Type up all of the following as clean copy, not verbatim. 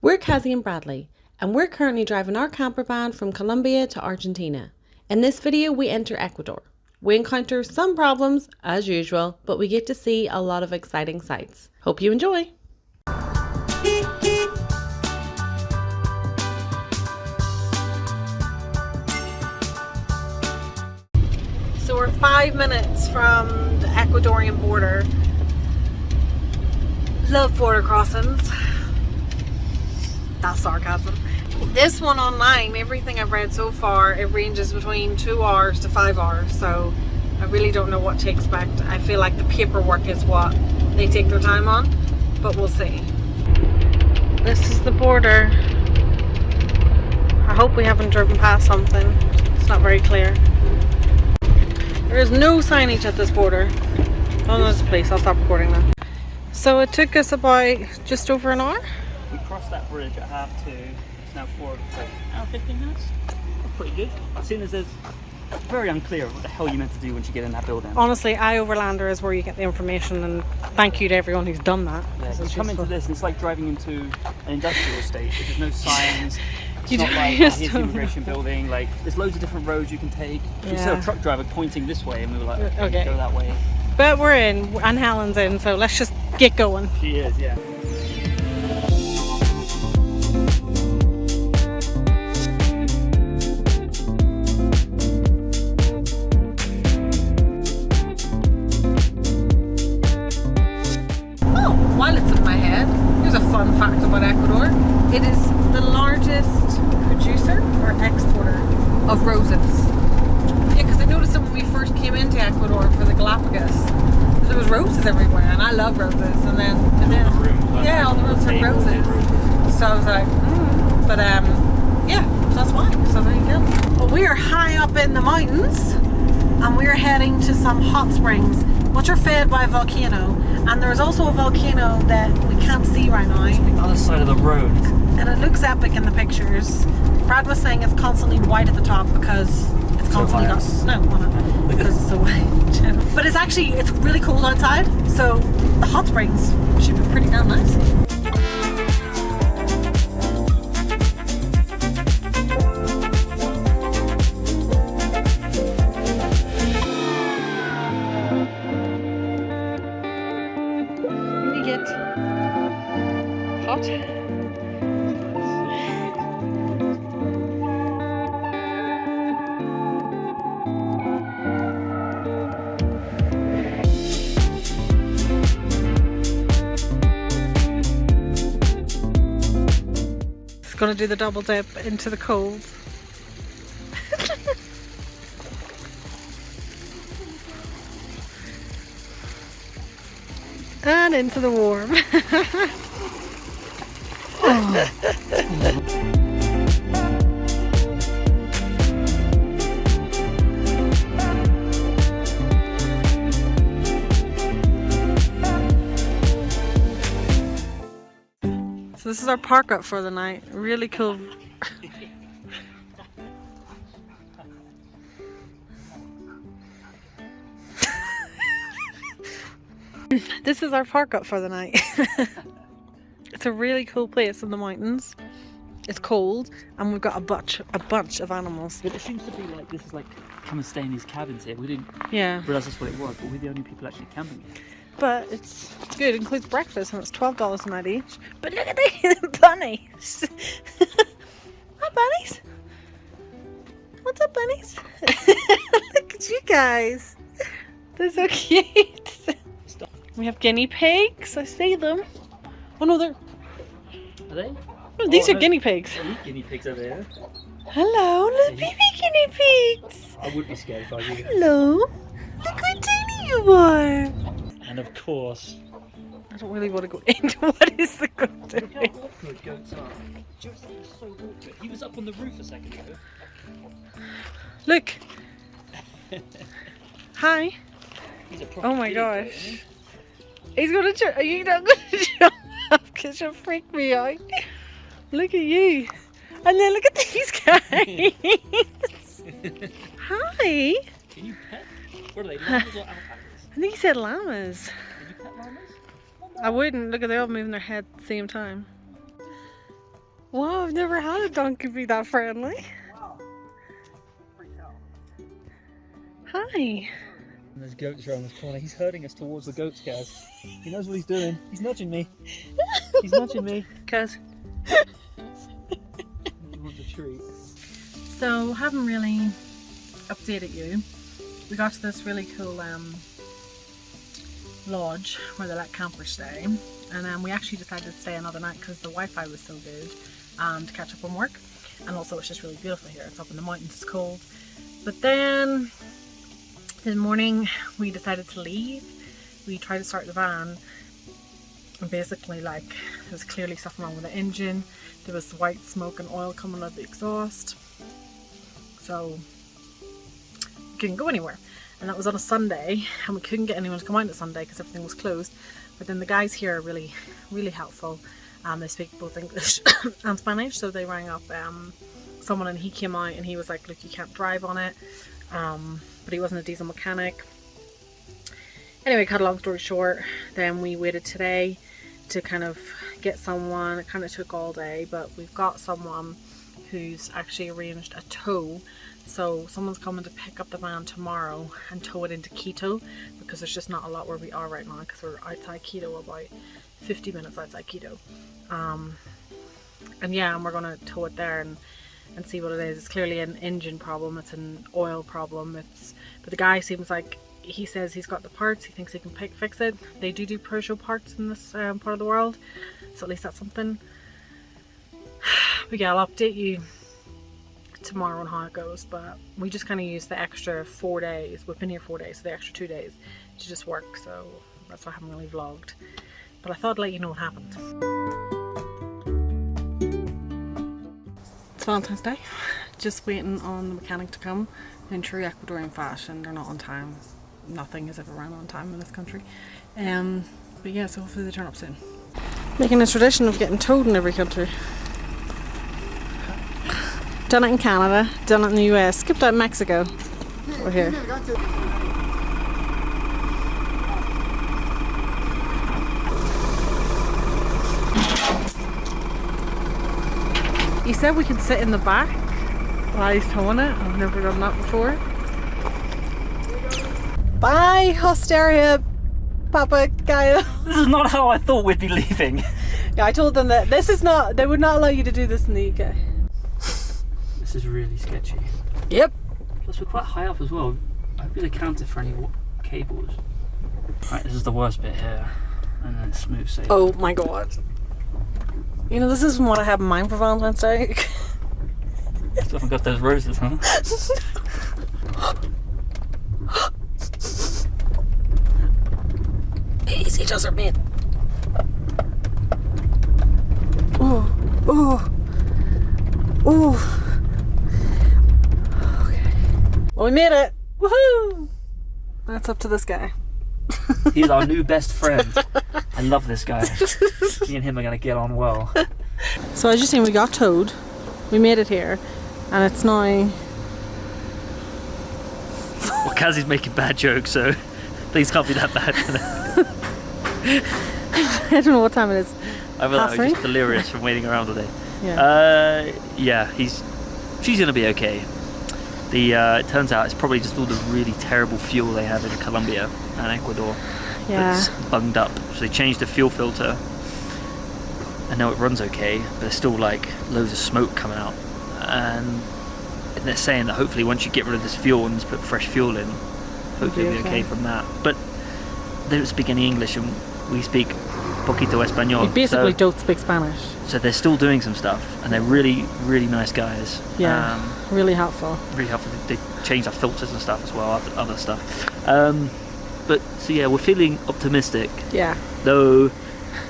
We're Cazzy and Bradley, and we're currently driving our camper van from Colombia to Argentina. In this video, we enter Ecuador. We encounter some problems, as usual, but we get to see a lot of exciting sights. Hope you enjoy! So we're 5 minutes from the Ecuadorian border. Love border crossings. That's sarcasm. This one online, everything I've read so far, it ranges between 2 hours to 5 hours, so I really don't know what to expect. I feel like the paperwork is what they take their time on, but we'll see. This is the border. I hope we haven't driven past something. It's not very clear. There is no signage at this border. Oh, there's a place. I'll stop recording now. So it took us about just over an hour. We crossed that bridge at 2:30. It's now 4, so hour 15 minutes. That's pretty good. As soon as there's very unclear what the hell you're meant to do once you get in that building. Honestly, iOverlander is where you get the information, and thank you to everyone who's done that. Yeah, you come into this and it's like driving into an industrial estate. There's no signs. It's not like here's the immigration building. Like there's loads of different roads you can take. We saw a truck driver pointing this way, and we were like, okay, go that way. But we're in, and Helen's in, so let's just get going. She is, yeah. While it's in my head, here's a fun fact about Ecuador. It is the largest producer or exporter of roses. Yeah, because I noticed that when we first came into Ecuador for the Galapagos, there was roses everywhere, and I love roses. And then yeah, all the rooms had roses. So I was like, but yeah, so that's why. So there you go. Well, we are high up in the mountains, and we're heading to some hot springs, which are fed by a volcano. And there's also a volcano that we can't see right now. It's on the other side of the road. And it looks epic in the pictures. Brad was saying it's constantly white at the top because it's constantly got snow on it. Because it's so white. But it's really cold outside. So the hot springs should be pretty damn nice. Hot. It's gonna do the double dip into the cold. And into the warm. So this is our park up for the night. Really cool. This is our park up for the night. It's a really cool place in the mountains. It's cold, and we've got a bunch of animals. But it seems to be like this is like come and stay in these cabins here. We didn't realise that's what it was, but we're the only people actually camping here. But it's good. It includes breakfast, and it's $12 a night each. But look at the bunnies. Hi, bunnies. What's up, bunnies? Look at you guys. They're so cute. We have guinea pigs. I see them. Oh no, they're... Are they? Oh, these are guinea pigs. Guinea pigs over here. Hello, little baby guinea pigs. I would be scared if I were you. Hello. Look how tiny you are. And of course... I don't really want to go into what is the goat doing. Look how awkward goats are. Just so awkward. He was up on the roof a second ago. Look. Hi. He's a proper Oh my big gosh. goat, isn't he? He's gonna jump. Are you not gonna jump up? Because you'll freak me out. Look at you. And then look at these guys. Hi. Can you pet? What are they, llamas or alpacas? I think he said llamas. Can you pet llamas? I wouldn't. Look at they all moving their head at the same time. Wow, I've never had a donkey be that friendly. Wow. Freak out. Hi. And there's goats around this corner. He's herding us towards the goats, Kaz. He knows what he's doing. He's nudging me. He's nudging me. Kaz. He wants a treat. So, haven't really updated you. We got to this really cool lodge where they let campers stay, and we actually decided to stay another night because the Wi-Fi was so good to catch up on work, and also it's just really beautiful here. It's up in the mountains, it's cold. But then this morning we decided to leave. We tried to start the van, and basically like there was clearly something wrong with the engine. There was white smoke and oil coming out of the exhaust, so we couldn't go anywhere. And that was on a Sunday, and we couldn't get anyone to come out on Sunday because everything was closed. But then the guys here are really, really helpful. They speak both English and Spanish, so they rang up someone, and he came out and he was like, look, you can't drive on it. But he wasn't a diesel mechanic. Anyway, cut a long story short, then we waited today to kind of get someone. It kind of took all day, but we've got someone who's actually arranged a tow. So someone's coming to pick up the van tomorrow and tow it into Quito, because there's just not a lot where we are right now, because we're outside Quito, about 50 minutes outside Quito. And yeah, and we're going to tow it there and see what it is. It's clearly an engine problem, it's an oil problem. But the guy seems like, he says he's got the parts, he thinks he can fix it. They do Peugeot parts in this part of the world, so at least that's something. But yeah, I'll update you tomorrow on how it goes, but we just kind of used the extra 4 days. We've been here 4 days, so the extra 2 days to just work, so that's why I haven't really vlogged. But I thought I'd let you know what happened. It's Valentine's Day. Just waiting on the mechanic to come. In true Ecuadorian fashion, they're not on time. Nothing has ever run on time in this country. But yeah, so hopefully they turn up soon. Making a tradition of getting towed in every country. Done it in Canada, done it in the US, skipped out in Mexico. We're here. He said we could sit in the back while he's towing it. I've never done that before. Bye, Hysteria Papagayo. This is not how I thought we'd be leaving. Yeah, I told them that they would not allow you to do this in the UK. This is really sketchy. Yep. Plus we're quite high up as well. I hope you accounted for any cables. Right, this is the worst bit here. And then it's smooth sailing. Oh my god. You know, this isn't what I have in mind for Valentine's Day. Still haven't got those roses, huh? Easy does her, mate. Oh, oh, oh. Okay. Well, we made it. Woohoo! That's up to this guy. He's our new best friend. I love this guy. Me and him are going to get on well. So as you seen, we got towed. We made it here. And it's now... Well, Cazzy's making bad jokes, so things can't be that bad. I don't know what time it is. I feel like I'm just delirious from waiting around all day. Yeah. Yeah, she's going to be okay. It turns out it's probably just all the really terrible fuel they have in Colombia and Ecuador that's bunged up. So they changed the fuel filter. I know it runs okay, but there's still like loads of smoke coming out. And they're saying that hopefully once you get rid of this fuel and just put fresh fuel in, hopefully it'll be okay from that. But they don't speak any English and we speak poquito español. You basically don't speak Spanish. So they're still doing some stuff, and they're really, really nice guys. Yeah, really helpful. Really helpful. They change our filters and stuff as well, other stuff. But so yeah, we're feeling optimistic. Yeah. Though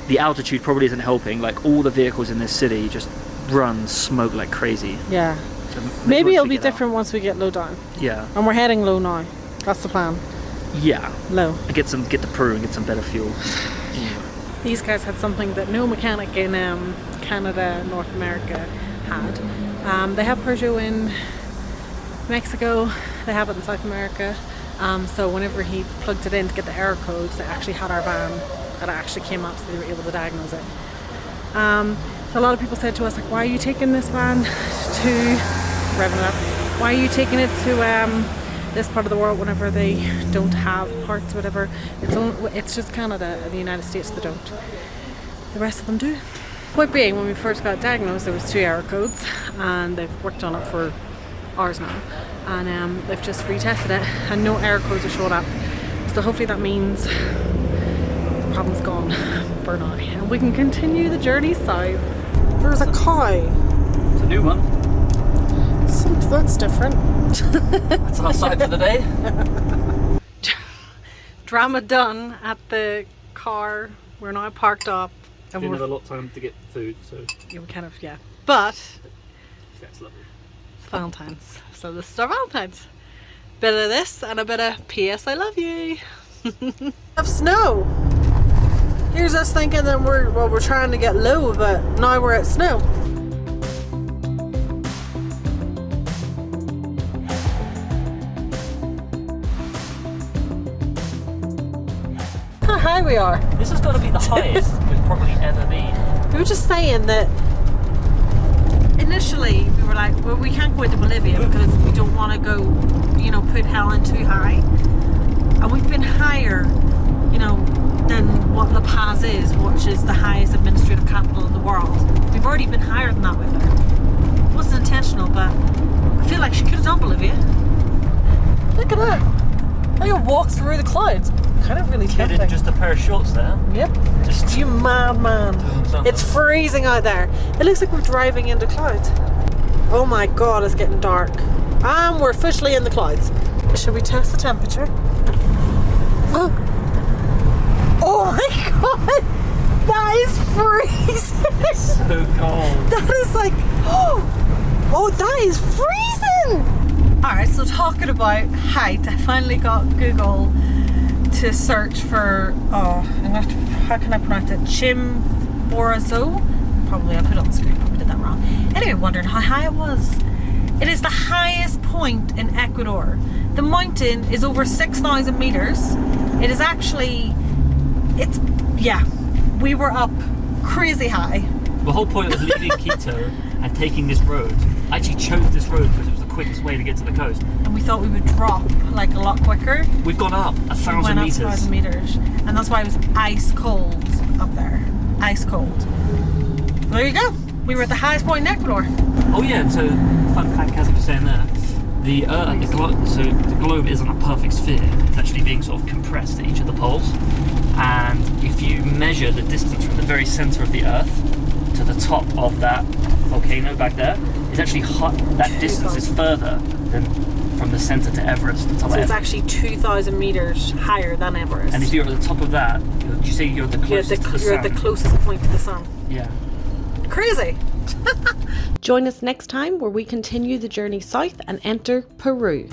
the altitude probably isn't helping. Like all the vehicles in this city just run smoke like crazy. Yeah. So maybe it'll be different once we get low down. Yeah. And we're heading low now. That's the plan. Yeah. Low. And get the Peru and get some better fuel. These guys had something that no mechanic in Canada, North America had. They have Peugeot in Mexico, they have it in South America. So whenever he plugged it in to get the error codes, they actually had our van that actually came up, so they were able to diagnose it. So a lot of people said to us, like, why are you taking this van to, revving it up, why are you taking it to this part of the world whenever they don't have parts, whatever. It's just Canada and the United States that don't. The rest of them do. Point being, when we first got diagnosed, there was 2 error codes, and they've worked on it for hours now, and they've just retested it, and no error codes are showing up. So hopefully that means the problem's gone for now, and we can continue the journey south. There's a cow. It's a new one. Something that's different. That's our sight for the day. Drama done at the car. We're now parked up. And we had a lot of time to get food, so yeah, we kind of, yeah. But that's lovely. It's Valentine's, so this is our Valentine's. Bit of this and a bit of P.S. I love you. Have snow. Here's us thinking that we're trying to get low, but now we're at snow. How high we are. This has got to be the highest we've probably ever been. We were just saying that initially we were like, well, we can't go into Bolivia because we don't want to go, you know, put Helen too high. And we've been higher, you know, than what La Paz is, which is the highest administrative capital in the world. We've already been higher than that with her. It wasn't intentional, but I feel like she could have done Bolivia. Look at that. I can walk through the clouds. Kind of really tempting. Just a pair of shorts there. Yep. Just you madman. It's freezing out there. It looks like we're driving into clouds. Oh my god, it's getting dark. And we're officially in the clouds. Should we test the temperature? Oh my god! That is freezing! It's so cold. That is like, oh, that is freezing! Alright, so talking about height, I finally got Google to search for, how can I pronounce it? Chimborazo? Probably, I put it on the screen, probably did that wrong. Anyway, wondering how high it was. It is the highest point in Ecuador. The mountain is over 6,000 meters. It is actually, we were up crazy high. The whole point of leaving Quito and taking this road, I actually chose this road because it was the quickest way to get to the coast. And we thought we would drop like a lot quicker. We've gone up 1,000 meters. 1,000 meters. And that's why it was ice cold up there. Ice cold. There you go. We were at the highest point in Ecuador. Oh yeah, so fun fact, Cazzy was saying there, the globe isn't a perfect sphere. It's actually being sort of compressed at each of the poles. And if you measure the distance from the very centre of the Earth to the top of that volcano back there, it's actually that distance is further than from the centre to Everest. So it's actually 2,000 meters higher than Everest. And if you're at the top of that, you say you're the closest to the sun. You're at the closest point to the sun. Yeah. Crazy. Join us next time where we continue the journey south and enter Peru.